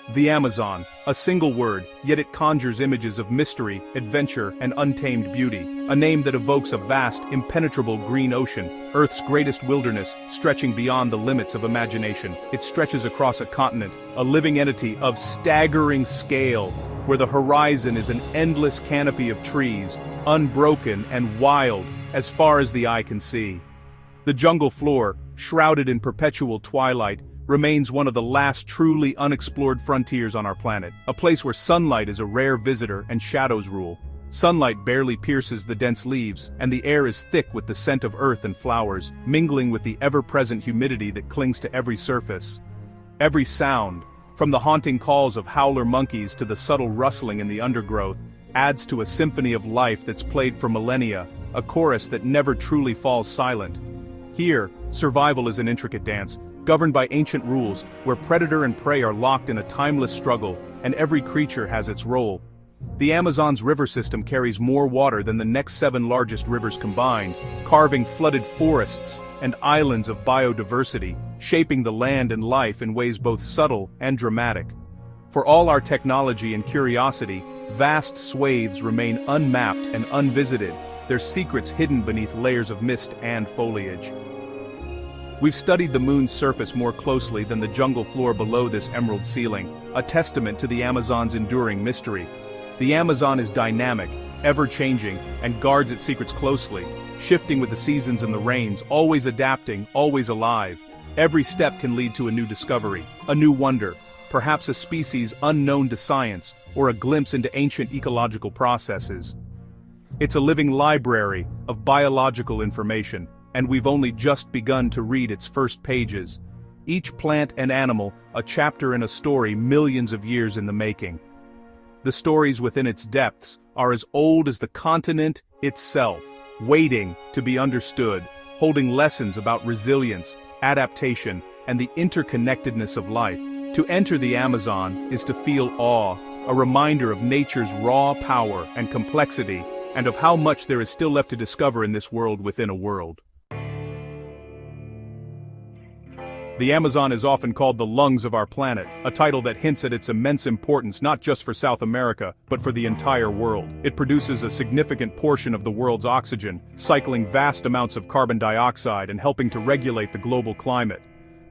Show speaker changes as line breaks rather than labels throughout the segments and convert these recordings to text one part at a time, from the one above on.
The Amazon, a single word, yet it conjures images of mystery, adventure, and untamed beauty. A name that evokes a vast, impenetrable green ocean, Earth's greatest wilderness, stretching beyond the limits of imagination. It stretches across a continent, a living entity of staggering scale, where the horizon is an endless canopy of trees, unbroken and wild, as far as the eye can see. The jungle floor, shrouded in perpetual twilight, remains one of the last truly unexplored frontiers on our planet, a place where sunlight is a rare visitor and shadows rule. Sunlight barely pierces the dense leaves, and the air is thick with the scent of earth and flowers, mingling with the ever-present humidity that clings to every surface. Every sound, from the haunting calls of howler monkeys to the subtle rustling in the undergrowth, adds to a symphony of life that's played for millennia, a chorus that never truly falls silent. Here, survival is an intricate dance, governed by ancient rules, where predator and prey are locked in a timeless struggle, and every creature has its role. The Amazon's river system carries more water than the next 7 largest rivers combined, carving flooded forests and islands of biodiversity, shaping the land and life in ways both subtle and dramatic. For all our technology and curiosity, vast swathes remain unmapped and unvisited, their secrets hidden beneath layers of mist and foliage. We've studied the moon's surface more closely than the jungle floor below this emerald ceiling, a testament to the Amazon's enduring mystery. The Amazon is dynamic, ever-changing, and guards its secrets closely, shifting with the seasons and the rains, always adapting, always alive. Every step can lead to a new discovery, a new wonder, perhaps a species unknown to science, or a glimpse into ancient ecological processes. It's a living library of biological information, and we've only just begun to read its first pages. Each plant and animal, a chapter in a story millions of years in the making. The stories within its depths are as old as the continent itself, waiting to be understood, holding lessons about resilience, adaptation, and the interconnectedness of life. To enter the Amazon is to feel awe, a reminder of nature's raw power and complexity, and of how much there is still left to discover in this world within a world. The Amazon is often called the lungs of our planet, a title that hints at its immense importance not just for South America, but for the entire world. It produces a significant portion of the world's oxygen, cycling vast amounts of carbon dioxide and helping to regulate the global climate.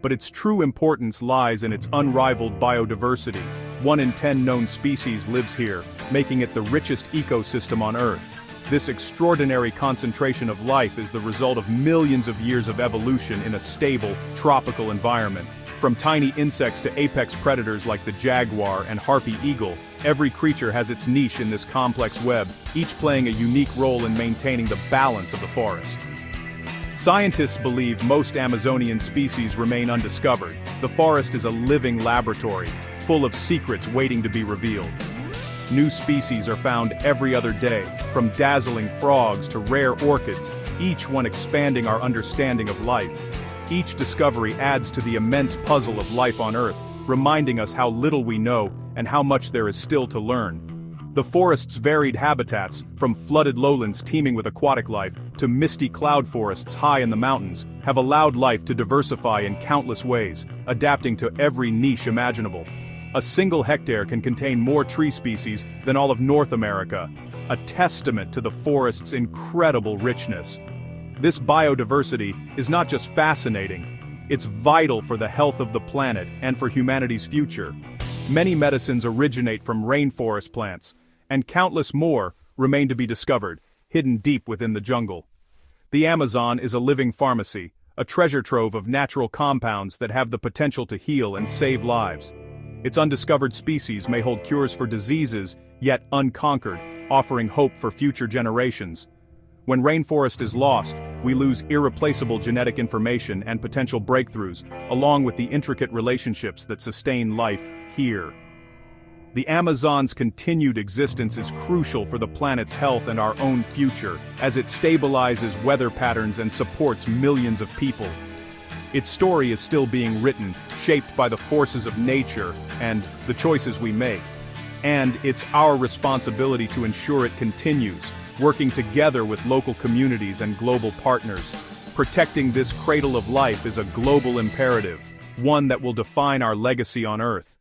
But its true importance lies in its unrivaled biodiversity. 1 in 10 known species lives here, making it the richest ecosystem on Earth. This extraordinary concentration of life is the result of millions of years of evolution in a stable, tropical environment. From tiny insects to apex predators like the jaguar and harpy eagle, every creature has its niche in this complex web, each playing a unique role in maintaining the balance of the forest. Scientists believe most Amazonian species remain undiscovered. The forest is a living laboratory, full of secrets waiting to be revealed. New species are found every other day, from dazzling frogs to rare orchids, each one expanding our understanding of life. Each discovery adds to the immense puzzle of life on Earth, reminding us how little we know and how much there is still to learn. The forest's varied habitats, from flooded lowlands teeming with aquatic life to misty cloud forests high in the mountains, have allowed life to diversify in countless ways, adapting to every niche imaginable. A single hectare can contain more tree species than all of North America, a testament to the forest's incredible richness. This biodiversity is not just fascinating, it's vital for the health of the planet and for humanity's future. Many medicines originate from rainforest plants, and countless more remain to be discovered, hidden deep within the jungle. The Amazon is a living pharmacy, a treasure trove of natural compounds that have the potential to heal and save lives. Its undiscovered species may hold cures for diseases, yet unconquered, offering hope for future generations. When rainforest is lost, we lose irreplaceable genetic information and potential breakthroughs, along with the intricate relationships that sustain life here. The Amazon's continued existence is crucial for the planet's health and our own future, as it stabilizes weather patterns and supports millions of people. Its story is still being written, shaped by the forces of nature and the choices we make. And it's our responsibility to ensure it continues, working together with local communities and global partners. Protecting this cradle of life is a global imperative, one that will define our legacy on Earth.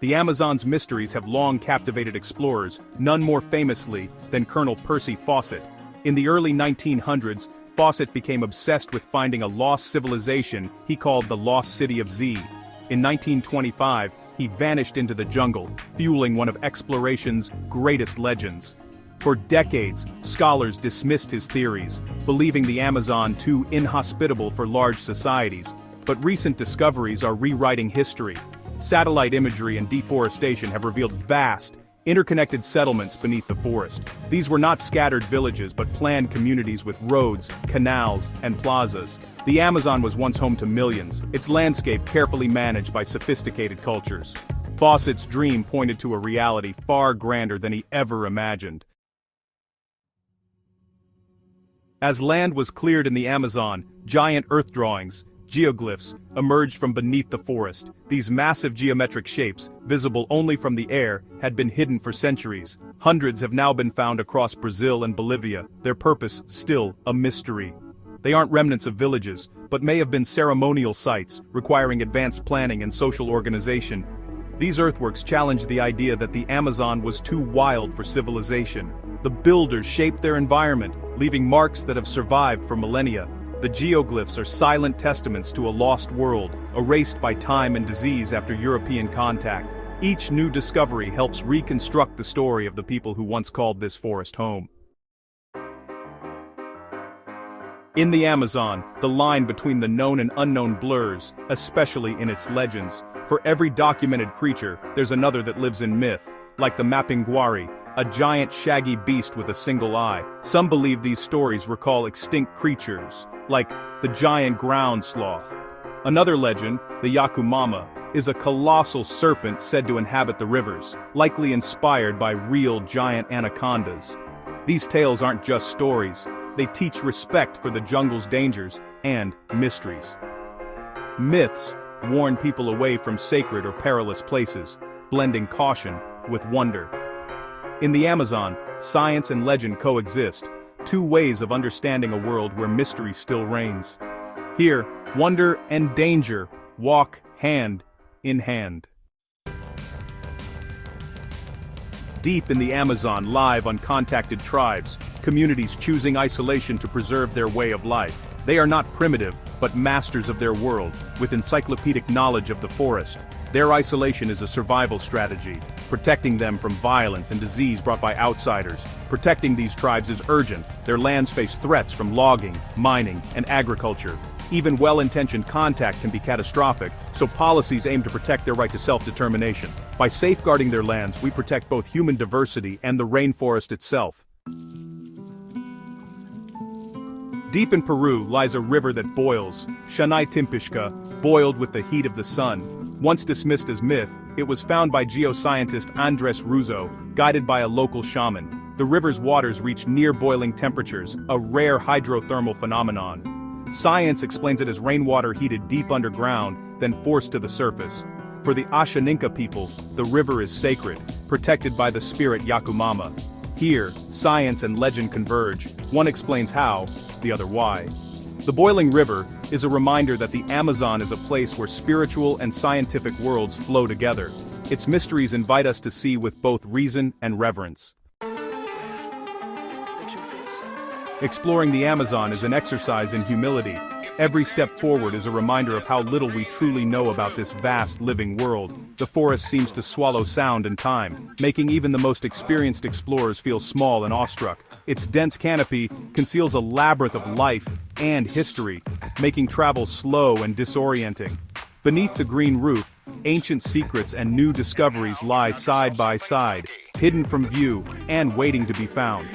The Amazon's mysteries have long captivated explorers, none more famously than Colonel Percy Fawcett. In the early 1900s, Fawcett became obsessed with finding a lost civilization he called the Lost City of Z. In 1925, he vanished into the jungle, fueling one of exploration's greatest legends. For decades, scholars dismissed his theories, believing the Amazon too inhospitable for large societies. But recent discoveries are rewriting history. Satellite imagery and deforestation have revealed vast, interconnected settlements beneath the forest. These were not scattered villages but planned communities with roads, canals, and plazas. The Amazon was once home to millions, its landscape carefully managed by sophisticated cultures. Fawcett's dream pointed to a reality far grander than he ever imagined. As land was cleared in the Amazon, giant earth drawings, geoglyphs, emerged from beneath the forest. These massive geometric shapes, visible only from the air, had been hidden for centuries. Hundreds have now been found across Brazil and Bolivia, their purpose still a mystery. They aren't remnants of villages, but may have been ceremonial sites, requiring advanced planning and social organization. These earthworks challenge the idea that the Amazon was too wild for civilization. The builders shaped their environment, leaving marks that have survived for millennia. The geoglyphs are silent testaments to a lost world, erased by time and disease after European contact. Each new discovery helps reconstruct the story of the people who once called this forest home. In the Amazon, the line between the known and unknown blurs, especially in its legends. For every documented creature, there's another that lives in myth, like the Mapinguari, a giant shaggy beast with a single eye. Some believe these stories recall extinct creatures, like the giant ground sloth. Another legend, the Yakumama, is a colossal serpent said to inhabit the rivers, likely inspired by real giant anacondas. These tales aren't just stories, they teach respect for the jungle's dangers and mysteries. Myths warn people away from sacred or perilous places, blending caution with wonder. In the Amazon, science and legend coexist, two ways of understanding a world where mystery still reigns. Here, wonder and danger walk hand in hand. Deep in the Amazon live uncontacted tribes, communities choosing isolation to preserve their way of life. They are not primitive, but masters of their world, with encyclopedic knowledge of the forest. Their isolation is a survival strategy, protecting them from violence and disease brought by outsiders. Protecting these tribes is urgent. Their lands face threats from logging, mining, and agriculture. Even well-intentioned contact can be catastrophic, so policies aim to protect their right to self-determination. By safeguarding their lands, we protect both human diversity and the rainforest itself. Deep in Peru lies a river that boils, Shanai Timpishka, boiled with the heat of the sun. Once dismissed as myth, it was found by geoscientist Andres Ruzo, guided by a local shaman. The river's waters reach near boiling temperatures, a rare hydrothermal phenomenon. Science explains it as rainwater heated deep underground, then forced to the surface. For the Ashaninka people, the river is sacred, protected by the spirit Yakumama. Here, science and legend converge. One explains how, the other why. The boiling river is a reminder that the Amazon is a place where spiritual and scientific worlds flow together. Its mysteries invite us to see with both reason and reverence. Exploring the Amazon is an exercise in humility. Every step forward is a reminder of how little we truly know about this vast living world. The forest seems to swallow sound and time, making even the most experienced explorers feel small and awestruck. Its dense canopy conceals a labyrinth of life and history, making travel slow and disorienting. Beneath the green roof, ancient secrets and new discoveries lie side by side, hidden from view and waiting to be found.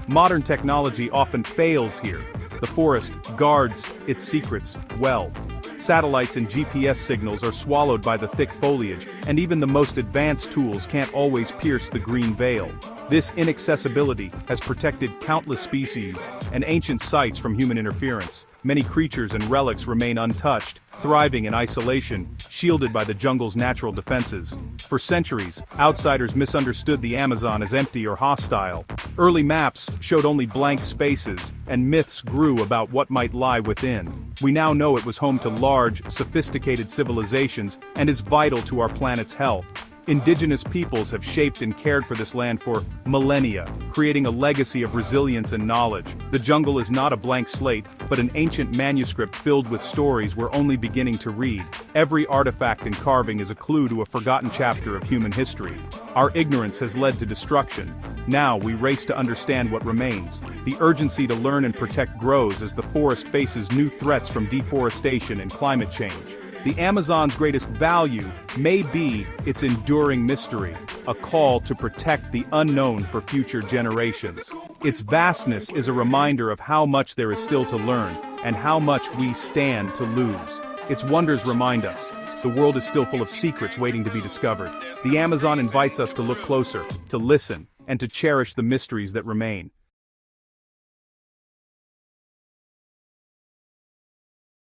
Modern technology often fails here. The forest guards its secrets well. Satellites and GPS signals are swallowed by the thick foliage, and even the most advanced tools can't always pierce the green veil. This inaccessibility has protected countless species and ancient sites from human interference. Many creatures and relics remain untouched, thriving in isolation, shielded by the jungle's natural defenses. For centuries, outsiders misunderstood the Amazon as empty or hostile. Early maps showed only blank spaces, and myths grew about what might lie within. We now know it was home to large, sophisticated civilizations and is vital to our planet's health. Indigenous peoples have shaped and cared for this land for millennia, creating a legacy of resilience and knowledge. The jungle is not a blank slate, but an ancient manuscript filled with stories we're only beginning to read. Every artifact and carving is a clue to a forgotten chapter of human history. Our ignorance has led to destruction. Now we race to understand what remains. The urgency to learn and protect grows as the forest faces new threats from deforestation and climate change. The Amazon's greatest value may be its enduring mystery, a call to protect the unknown for future generations. Its vastness is a reminder of how much there is still to learn, and how much we stand to lose. Its wonders remind us, the world is still full of secrets waiting to be discovered. The Amazon invites us to look closer, to listen, and to cherish the mysteries that remain.